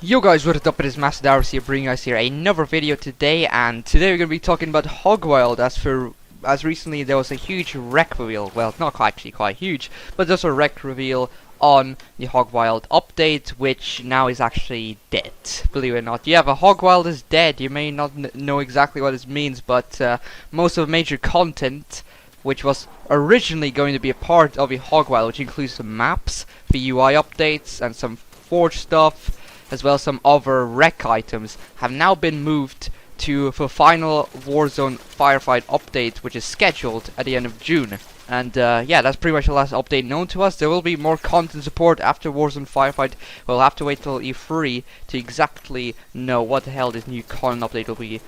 Yo guys, what is up? It is Master Darius here, bringing us here another video today, and today we're going to be talking about Hogwild. As recently there was a huge REQ reveal, well, not actually quite huge, but there's a REQ reveal on the Hogwild update, which now is actually dead, believe it or not. Yeah, the Hogwild is dead. You may not know exactly what this means, but most of the major content, which was originally going to be a part of the Hogwild, which includes some maps, the UI updates, and some Forge stuff, as well as some other REQ items, have now been moved to the final Warzone Firefight update, which is scheduled at the end of June. And yeah, that's pretty much the last update known to us. There will be more content support after Warzone Firefight. We'll have to wait till E3 to exactly know what the hell this new content update will be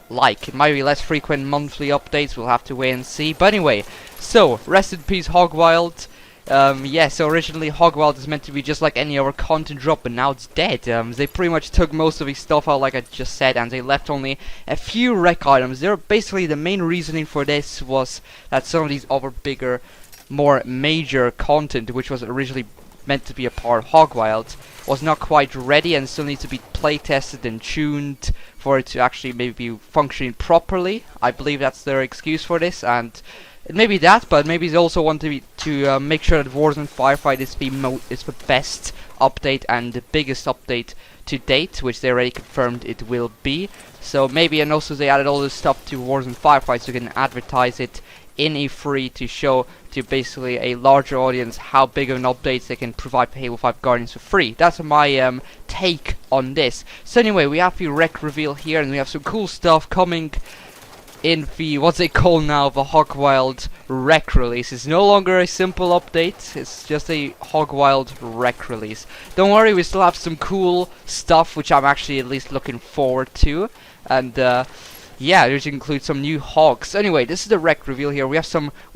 like. It might be less frequent monthly updates, we'll have to wait and see. But anyway, so rest in peace Hogwild. Yeah, so originally Hogwild is meant to be just like any other content drop, but now it's dead. They pretty much took most of his stuff out, like I just said, and they left only a few REQ items. They're basically, the main reasoning for this was that some of these other bigger, more major content, which was originally meant to be a part of Hogwild, was not quite ready and still needs to be play tested and tuned for it to actually maybe be functioning properly. I believe that's their excuse for this, and it may be that, but maybe they also want to make sure that Warzone Firefight is the best update and the biggest update to date, which they already confirmed it will be. So maybe, and also they added all this stuff to Warzone Firefight so you can advertise it in E3 to show to basically a larger audience how big of an update they can provide for Halo 5 Guardians for free. That's my take on this. So anyway, we have the REQ reveal here, and we have some cool stuff coming in the, what they call now, the Hogwild REQ release. It's no longer a simple update, it's just a Hogwild REQ release. Don't worry, we still have some cool stuff which I'm actually at least looking forward to, and yeah, which includes some new hogs. Anyway, this is the REQ reveal here. We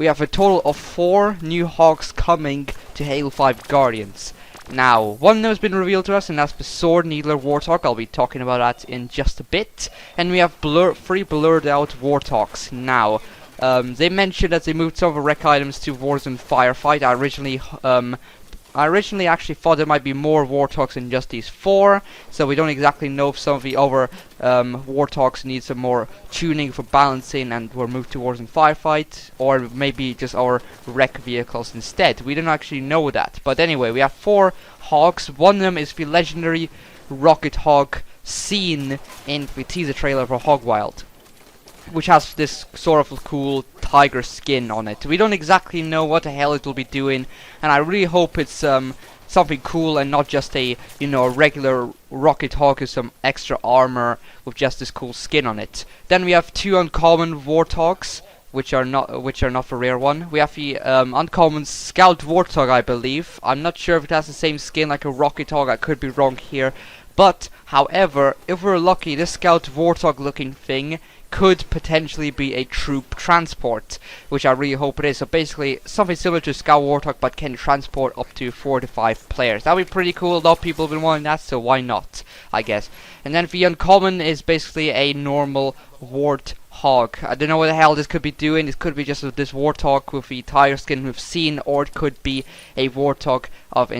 have a total of 4 new hogs coming to Halo 5 Guardians. Now, one of them has been revealed to us, and that's the SWORD NEEDLER HOG. I'll be talking about that in just a bit. And we have 3 blurred out warthogs. Now, they mentioned that they moved some of the REQ items to Warzone Firefight. I originally actually thought there might be more warthogs than just these 4, so we don't exactly know if some of the other warthogs need some more tuning for balancing and were moved to Warzone Firefight, or maybe just our REQ vehicles instead. We don't actually know that. But anyway, we have 4 hogs. One of them is the legendary rocket hog seen in the teaser trailer for Hogwild, which has this sort of cool tiger skin on it. We don't exactly know what the hell it will be doing, and I really hope it's something cool and not just a, you know, a regular rocket hog with some extra armor with just this cool skin on it. Then we have 2 uncommon warthogs, which are not the rare one. We have the uncommon scout warthog, I believe. I'm not sure if it has the same skin like a rocket hog. I could be wrong here. But, however, if we're lucky, this scout warthog looking thing could potentially be a troop transport, which I really hope it is. So basically, something similar to Scout Warthog, but can transport up to 4 to 5 players. That would be pretty cool. A lot of people have been wanting that, so why not, I guess. And then the uncommon is basically a normal warthog. I don't know what the hell this could be doing. It could be just this warthog with the tiger skin we've seen, or it could be a warthog of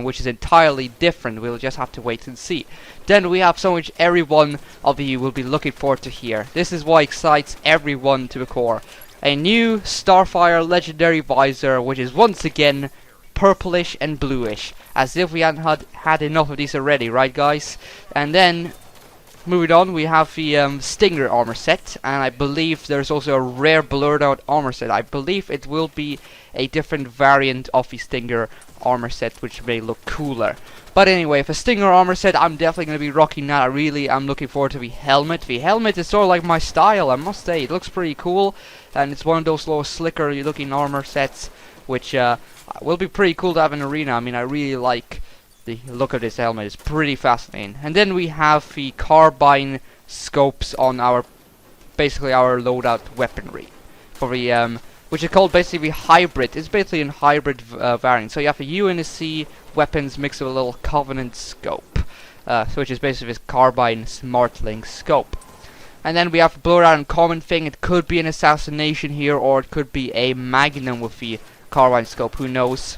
which is entirely different. We'll just have to wait and see. Then we have something which every one of you will be looking forward to hear. This is what excites everyone to the core. A new Starfire legendary visor, which is once again purplish and bluish, as if we hadn't had enough of these already, right guys? And then moving on, we have the Stinger armor set, and I believe there's also a rare blurred out armor set. I believe it will be a different variant of the Stinger armor set, which may look cooler. But anyway, for Stinger armor set, I'm definitely going to be rocking that. I really am looking forward to the helmet. The helmet is sort of like my style, I must say. It looks pretty cool, and it's one of those little slicker looking armor sets, which will be pretty cool to have in arena. I mean, I really like the look of this helmet. It's pretty fascinating. And then we have the carbine scopes on our, basically our loadout weaponry, for the which is called basically hybrid. It's basically a hybrid variant. So you have a UNSC weapons mixed with a little Covenant scope, which is basically this carbine SmartLink scope. And then we have a blur out uncommon thing. It could be an assassination here, or it could be a Magnum with the carbine scope. Who knows?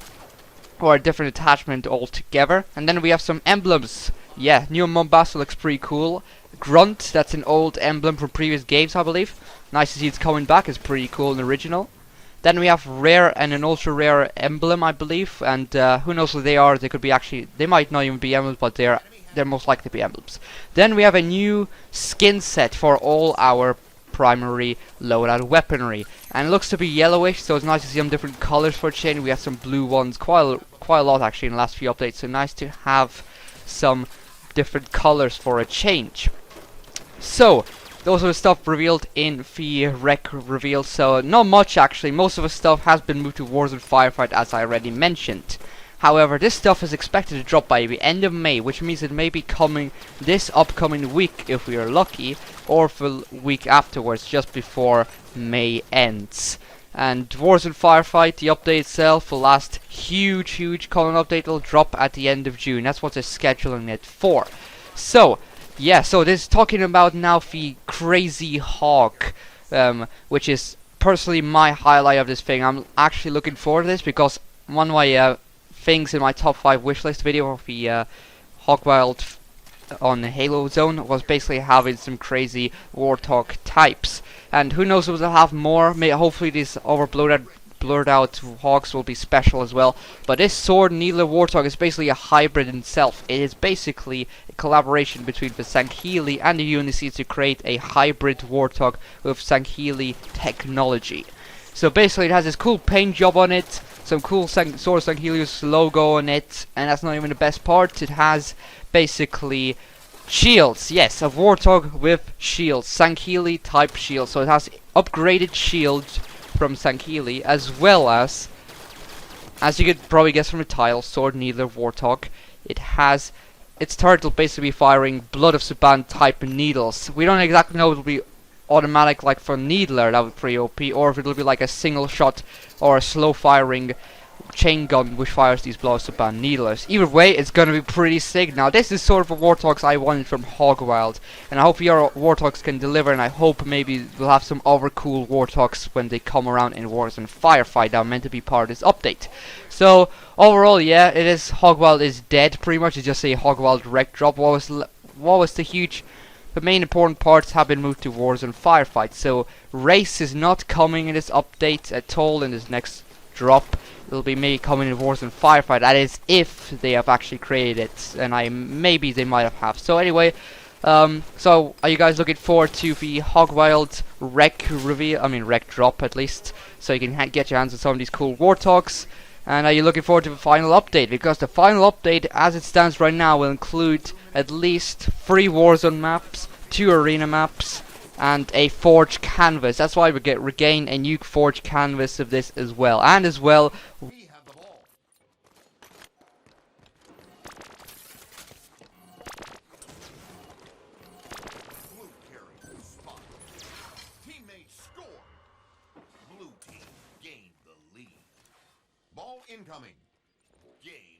Or a different attachment altogether. And then we have some emblems yeah, new Mombasa looks pretty cool. Grunt, that's an old emblem from previous games, I believe. Nice to see it's coming back. It's pretty cool and original. Then we have rare and an ultra rare emblem, I believe, and who knows who they are. They could be actually, they might not even be emblems, but they're most likely to be emblems. Then we have a new skin set for all our primary loadout weaponry, and it looks to be yellowish, so it's nice to see some different colors for a change. We have some blue ones, quite a lot actually in the last few updates, so nice to have some different colors for a change. So those are the stuff revealed in the REQ reveal, so not much actually. Most of the stuff has been moved to Warzone Firefight, as I already mentioned. However, this stuff is expected to drop by the end of May, which means it may be coming this upcoming week if we are lucky, or the week afterwards, just before May ends. And Warzone Firefight, the update itself, the last huge common update will drop at the end of June. That's what they're scheduling it for. So, yeah, so this is talking about now the Crazy Hog, which is personally my highlight of this thing. I'm actually looking forward to this because one of my things in my top 5 wishlist video of the Hogwild on Halo Zone was basically having some crazy warthog types, and who knows if we'll have more. Hopefully these blurred out hogs will be special as well. But this sword needler warthog is basically a hybrid in itself. It is basically a collaboration between the Sankhili and the UNSC to create a hybrid warthog with Sankhili technology. So basically it has this cool paint job on it, some cool Sword Sankhili's logo on it, and that's not even the best part. It has basically shields. Yes, a warthog with shields, Sankhili type shields. So it has upgraded shields from Sankhili, as well as you could probably guess from the title, Sword Needler Warthog. It has its turret will basically be firing Blood of Suban type needles. We don't exactly know if it'll be automatic like for Needler, that would be pretty OP, or if it'll be like a single shot or a slow firing chain gun which fires these Blood of Suban needlers. Either way, it's gonna be pretty sick. Now this is sort of the warthogs I wanted from Hogwild, and I hope your warthogs can deliver, and I hope maybe we'll have some other cool warthogs when they come around in Warzone Firefight that are meant to be part of this update. So overall, yeah, it is Hogwild is dead pretty much. It's just a Hogwild REQ drop. What was the main important parts have been moved to Warzone Firefight. So race is not coming in this update at all in this next drop. It'll be maybe coming in Warzone Firefight. That is if they have actually created it, and maybe they might have. So anyway, so are you guys looking forward to the Hogwild REQ reveal? I mean REQ drop at least, so you can get your hands on some of these cool warthogs. And are you looking forward to the final update? Because the final update, as it stands right now, will include at least 3 Warzone maps, 2 arena maps, and a forge canvas. That's why we regain a new forge canvas of this as well. And as well, We have the ball. Blue carries the spot. Teammates score. Blue team gained the lead. Ball incoming. Game.